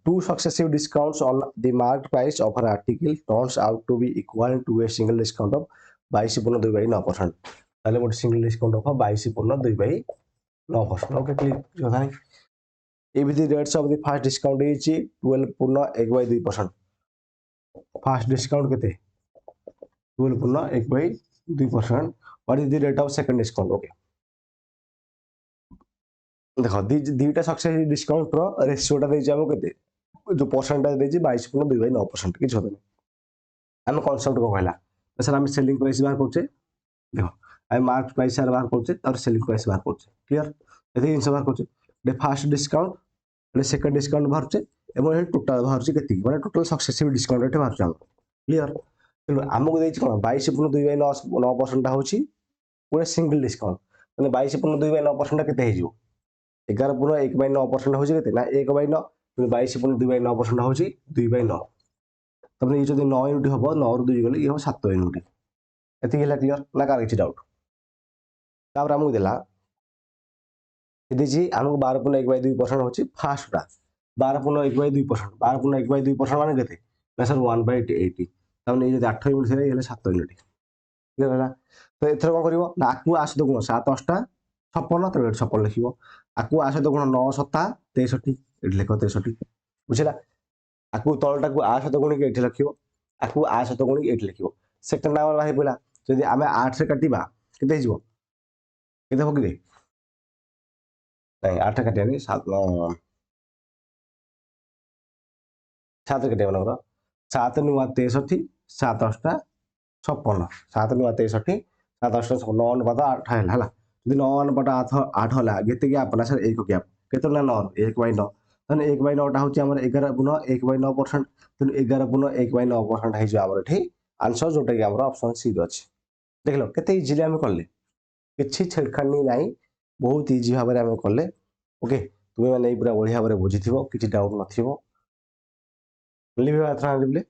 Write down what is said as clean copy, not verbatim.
two successive discounts on the marked price of an article turns out to be equal to a single discount of 22/9%. তাহলে ଗୋଟେ single discount of 22/9%. Okay, clear কথা নাই if the rates of the first discount is 12.1/2%. first discount केते 12.1/2%. what is the rate of second discount? Okay, देखो दीटा successive discount रो रेशियोटा देछि हमको केते जो परसेंटेज देछि 22.2/9% किछ होतनी हम कॉन्सेप्ट को कहला सर हम सेलिंग प्राइस बाहर करछे देखो हम मार्क प्राइस बाहर करछे और सेलिंग प्राइस बाहर करछे क्लियर एथि इनसे बाहर करछे दे फर्स्ट डिस्काउंट ले सेकंड डिस्काउंट बाहरछे एवं टोटल बाहरछे केति माने टोटल सक्सेसिव डिस्काउंट रेट बाहरछे हम क्लियर हमको देछि कोन 22.2/9% होछि पूरा सिंगल डिस्काउंट माने 22.2/9% केते हे जिवो 11.1/9% हो ना 1/9 22.2/9% हो 2/9 तब ये जो 9 यूनिट हम 9 रु 2 गले ये हम 7 यूनिट एति हला क्लियर ना कार किछि डाउट तापर हमहु देला यदि हमको 12.1/2% होछि फास्टटा 12.1/2% 12.1/2% माने केते ना सर 1/80 तब ये जो 8 यूनिट थे ये 7 यूनिट क्लियर हला तो एथर कोन करिवो ना आकु आस गुण 7 8 56 तो 56 लिखिवो आकु आस गुण 9 7 63 एठी लिखो 63 बुझिला आकु तळटा को आ सहित गुणी के एठी लिखिवो आकु आ सहित गुणी के एठी लिखिवो सेकंड नंबर बाहि पला जदि आमे 8 से काटिबा केते हिजो केते हो कि नहीं 8 काटियानी 7 7 काटिया नंबर 7 नु 63 7 8 56 7 नु 63 7 8 9 अनुपात 8 हैला यदि 9 अनुपात 8 होला गेते गैप ना सर 1 गैप केते ना 9 1/9 तने 1/9 टा होची हमर 11 गुण 1/9% तने 11.1/9% है जो हमर एठी आंसर जोटा कि हमर ऑप्शन सी अछि देख लो केते इजीली हम करले किछि छेड़खानी नाही बहुत इजी भाबरे हम करले ओके तुमे माने पूरा बढ़िया भाबरे बुझिथिबो किछि डाउट नथिबो लिबे आथरा लिबले